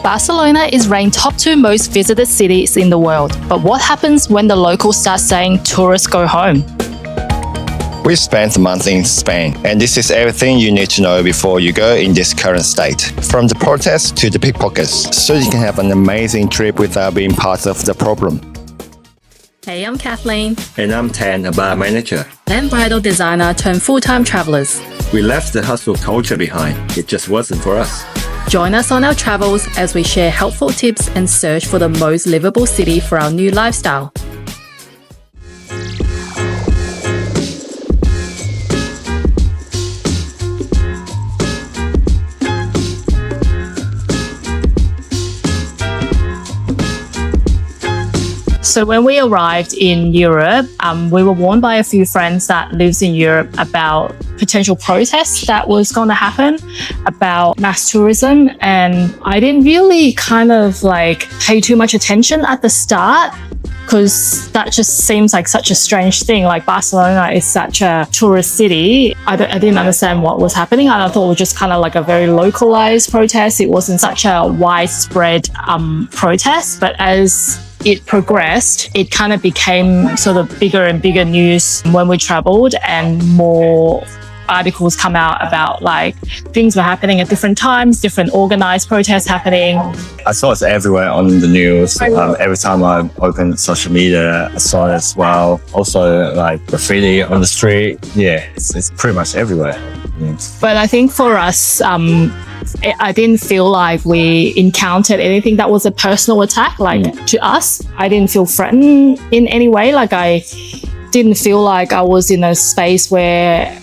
Barcelona is ranked top 2 most visited cities in the world. But what happens when the locals start saying tourists go home? We spent a month in Spain, and this is everything you need to know before you go in this current state. From the protests to the pickpockets, so you can have an amazing trip without being part of the problem. Hey, I'm Kathleen. And I'm Tan, a bar manager. And bridal designer turned full-time travelers. We left the hustle culture behind. It just wasn't for us. Join us on our travels as we share helpful tips and search for the most livable city for our new lifestyle. So when we arrived in Europe, we were warned by a few friends that lives in Europe about potential protests that was going to happen, about mass tourism. And I didn't really pay too much attention at the start, because that just seems like such a strange thing. Like, Barcelona is such a tourist city. I didn't understand what was happening. I thought it was just kind of like a very localized protest. It wasn't such a widespread protest. But as it progressed, it kind of became sort of bigger and bigger news when we traveled, and more articles come out about like things were happening at different times, different organized protests happening. I saw it everywhere on the news. Every time I open social media, I saw it as well. Also, like graffiti on the street. Yeah, it's pretty much everywhere. Yeah. But I think for us, I didn't feel like we encountered anything that was a personal attack, to us. I didn't feel threatened in any way. Like, I didn't feel like I was in a space where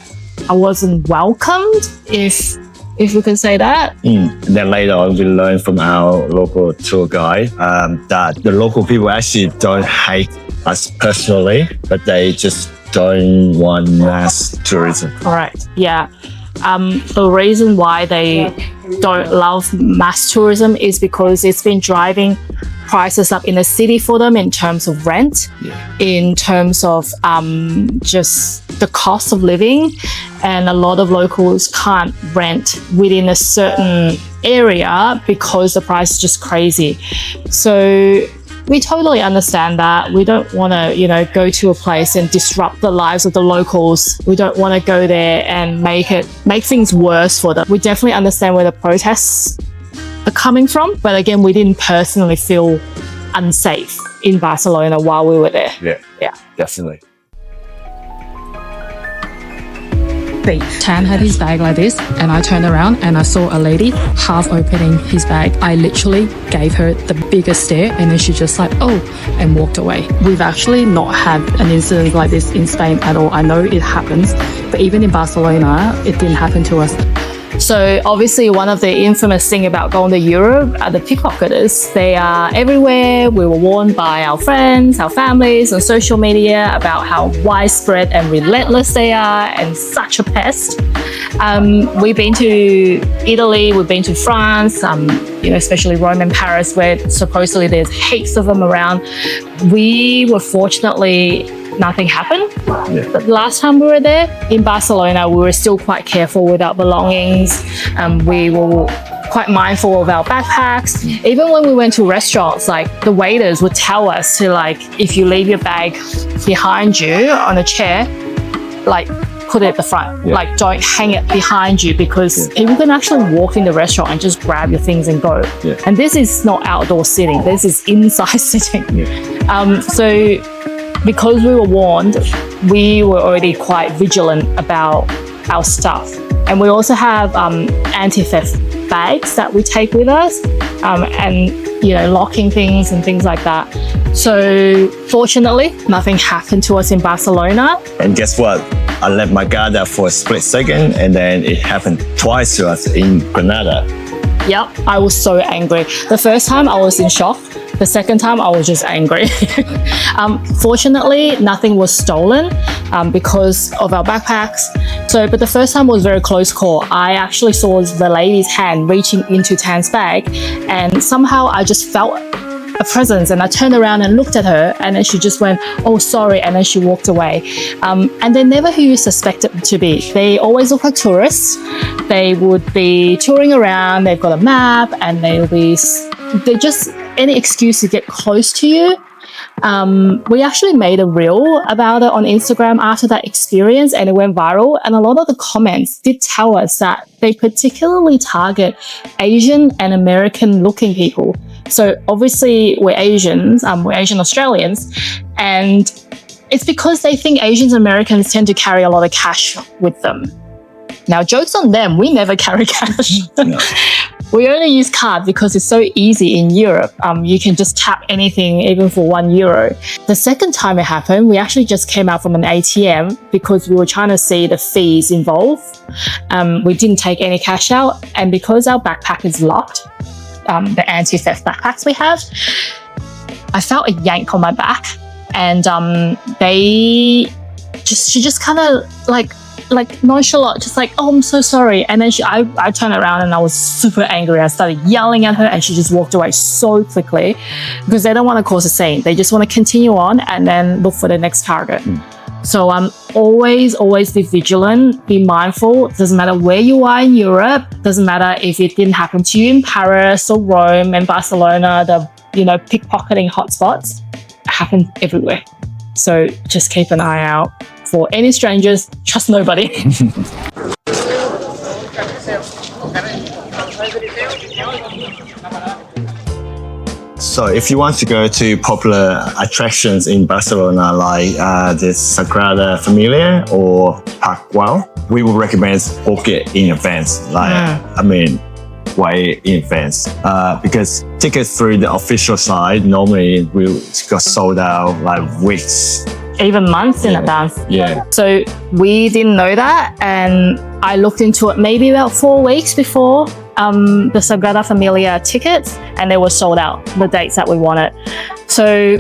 I wasn't welcomed, if we can say that. Then later on, we learned from our local tour guide that the local people actually don't hate us personally, but they just don't want mass tourism. Correct. Yeah. The reason why they don't love mass tourism is because it's been driving prices up in the city for them in terms of rent, in terms of just the cost of living. And a lot of locals can't rent within a certain area because the price is just crazy. So we totally understand that. We don't want to, go to a place and disrupt the lives of the locals. We don't want to go there and make things worse for them. We definitely understand where the protests are coming from, but again, we didn't personally feel unsafe in Barcelona while we were there. Yeah, definitely. Tan had his bag like this, and I turned around and I saw a lady half opening his bag. I literally gave her the biggest stare, and then she just and walked away. We've actually not had an incident like this in Spain at all. I know it happens, but even in Barcelona, it didn't happen to us. So obviously one of the infamous thing about going to Europe are the pickpocketers. They are everywhere. We were warned by our friends, our families on social media about how widespread and relentless they are and such a pest. We've been to Italy, we've been to France, especially Rome and Paris, where supposedly there's heaps of them around. We were fortunately nothing happened. But last time we were there in Barcelona, we were still quite careful with our belongings. We were quite mindful of our backpacks. Even when we went to restaurants, the waiters would tell us to if you leave your bag behind you on a chair, put it at the front. Don't hang it behind you, because people can actually walk in the restaurant and just grab your things and go. And this is not outdoor sitting, this is inside sitting. So because we were warned, we were already quite vigilant about our stuff. And we also have anti-theft bags that we take with us, and locking things and things like that. So fortunately, nothing happened to us in Barcelona. And guess what? I let my guard up for a split second, and then it happened twice to us in Granada. Yep, I was so angry. The first time I was in shock. The second time I was just angry. Fortunately, nothing was stolen because of our backpacks. But the first time was very close call. I actually saw the lady's hand reaching into Tan's bag, and somehow I just felt a presence, and I turned around and looked at her, and then she just went, "Oh, sorry," and then she walked away. And they're never who you suspect it to be. They always look like tourists. They would be touring around, they've got a map, and they're just any excuse to get close to you. We actually made a reel about it on Instagram after that experience, and it went viral, and a lot of the comments did tell us that they particularly target Asian and American looking people. So obviously we're Asians, we're Asian Australians, and it's because they think Asians and Americans tend to carry a lot of cash with them. Now, joke's on them, we never carry cash. No. We only use cards because it's so easy in Europe. You can just tap anything, even for €1. The second time it happened, we actually just came out from an ATM because we were trying to see the fees involved. We didn't take any cash out, and because our backpack is locked, the anti-theft backpacks we have, I felt a yank on my back, and she just kind of like nonchalant, just like, "Oh, I'm so sorry." And then I turned around and I was super angry. I started yelling at her, and she just walked away so quickly because they don't want to cause a scene. They just want to continue on and then look for the next target. So always be vigilant, be mindful. Doesn't matter where you are in Europe. Doesn't matter if it didn't happen to you in Paris or Rome and Barcelona, the pickpocketing hotspots happen everywhere. So just keep an eye out for any strangers. Trust nobody. So if you want to go to popular attractions in Barcelona, like the Sagrada Familia or Park Güell, we would recommend book it in advance. Way in advance. Because tickets through the official site normally will got sold out like weeks. Even months in advance. Yeah. So we didn't know that, and I looked into it maybe about 4 weeks before the Sagrada Familia tickets, and they were sold out, the dates that we wanted. So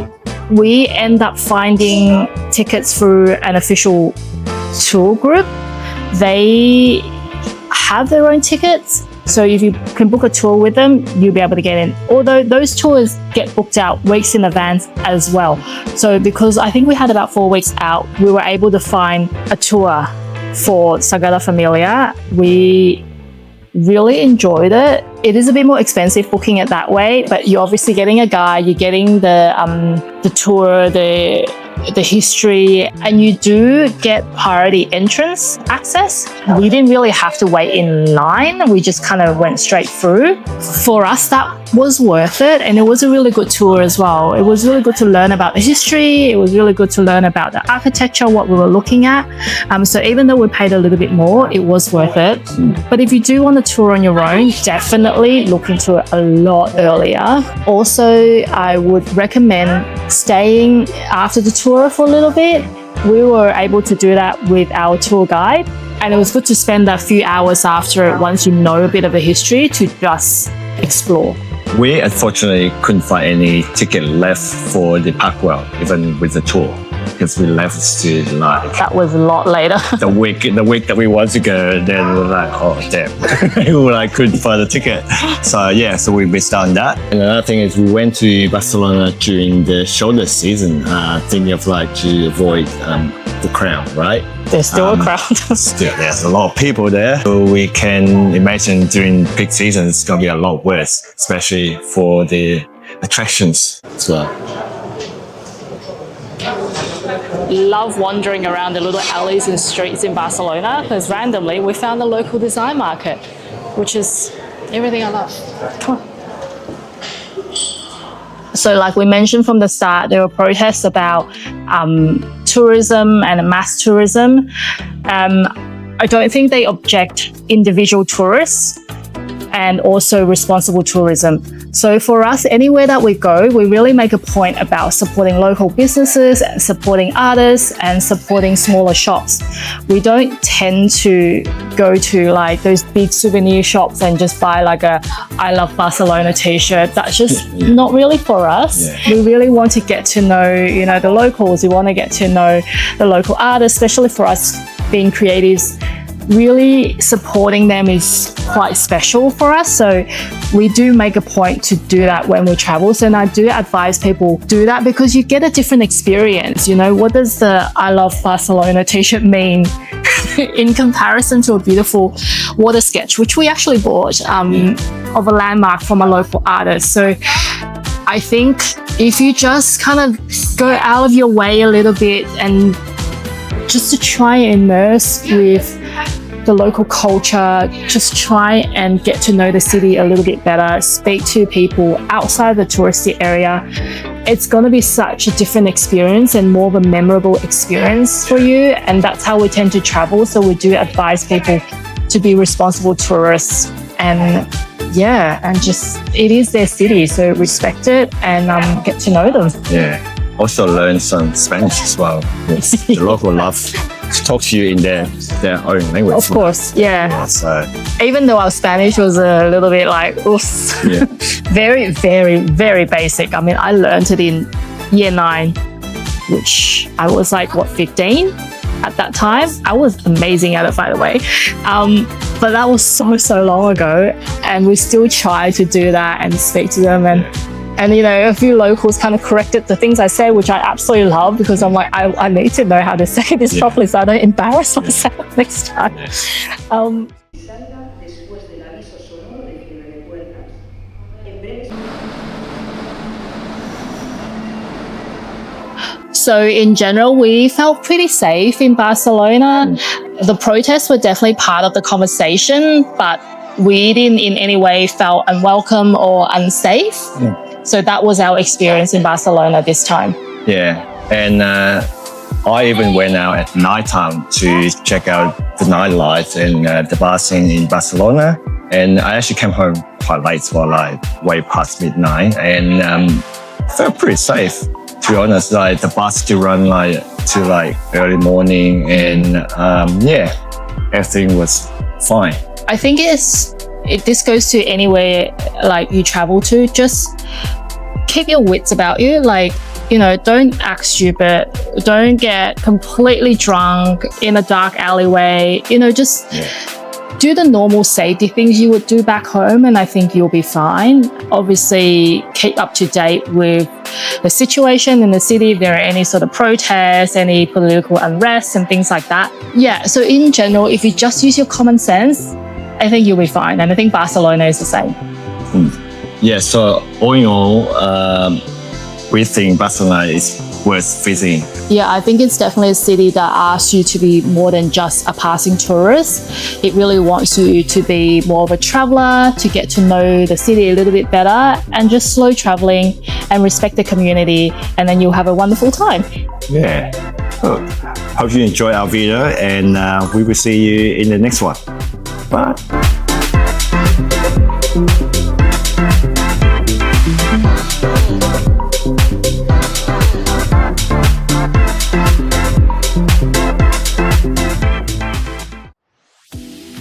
we end up finding tickets through an official tour group. They have their own tickets. So if you can book a tour with them, you'll be able to get in. Although those tours get booked out weeks in advance as well. So because I think we had about 4 weeks out, we were able to find a tour for Sagrada Familia. We really enjoyed it. It is a bit more expensive booking it that way, but you're obviously getting a guide, you're getting the tour, the history, and you do get priority entrance access. We didn't really have to wait in line. We just kind of went straight through. For us, that was worth it, and it was a really good tour as well. It was really good to learn about the history. It was really good to learn about the architecture, what we were looking at. So even though we paid a little bit more, it was worth it. But if you do want a tour on your own, definitely look into it a lot earlier. Also, I would recommend staying after the tour for a little bit. We were able to do that with our tour guide, and it was good to spend a few hours after it once you know a bit of the history to just explore. We unfortunately couldn't find any ticket left for the Park Güell, even with the tour, because we left to like That was a lot later. the week that we want to go, and then we're like, oh damn, we couldn't find a ticket. So we missed out on that. And another thing is we went to Barcelona during the shoulder season, thinking of to avoid the crowd, right? There's still a crowd. Still, there's a lot of people there. So we can imagine during peak season, it's going to be a lot worse, especially for the attractions as well. Love wandering around the little alleys and streets in Barcelona because randomly we found the local design market, which is everything I love. Come on. So like we mentioned from the start, there were protests about tourism and mass tourism. I don't think they object individual tourists and also responsible tourism. So for us, anywhere that we go, we really make a point about supporting local businesses, supporting artists, and supporting smaller shops. We don't tend to go to those big souvenir shops and just buy a I Love Barcelona t-shirt. That's just not really for us. Yeah. We really want to get to know, the locals. We want to get to know the local artists, especially for us being creatives. really supporting them is quite special for us. So we do make a point to do that when we travel. So, and I do advise people do that because you get a different experience. You know, what does the I love Barcelona t-shirt mean in comparison to a beautiful water sketch, which we actually bought of a landmark from a local artist. So I think if you just kind of go out of your way a little bit and just to try and immerse with the local culture, just try and get to know the city a little bit better, speak to people outside the touristy area, it's going to be such a different experience and more of a memorable experience for you. And that's how we tend to travel. So we do advise people to be responsible tourists and just it is their city, so respect it and get to know them. Yeah. Also learn some Spanish as well. Yes. The local love to talk to you in their own language. Of course, yeah. So even though our Spanish was a little bit like, yeah. very, very, very basic. I mean, I learned it in year 9, which I was like, 15 at that time. I was amazing at it, by the way. But that was so long ago, and we still try to do that and speak to them. And you know, a few locals kind of corrected the things I said, which I absolutely love because I'm like, I need to know how to say this properly so I don't embarrass myself next time. So in general, we felt pretty safe in Barcelona. The protests were definitely part of the conversation, but we didn't in any way felt unwelcome or unsafe. So that was our experience in Barcelona this time. Yeah, and I even went out at nighttime to check out the nightlife and the bar scene in Barcelona. And I actually came home quite late, so like way past midnight, and felt pretty safe. To be honest, like the bus still run like to like early morning, and everything was fine. I think if this goes to anywhere like you travel to, just keep your wits about you. Like, you know, don't act stupid. Don't get completely drunk in a dark alleyway. You know, just do the normal safety things you would do back home, and I think you'll be fine. Obviously, keep up to date with the situation in the city, if there are any sort of protests, any political unrest and things like that. Yeah, so in general, if you just use your common sense, I think you'll be fine. And I think Barcelona is the same. Yeah, so all in all, we think Barcelona is worth visiting. Yeah, I think it's definitely a city that asks you to be more than just a passing tourist. It really wants you to be more of a traveler, to get to know the city a little bit better, and just slow traveling and respect the community, and then you'll have a wonderful time. Yeah. Cool. Hope you enjoy our video, and we will see you in the next one. Bye.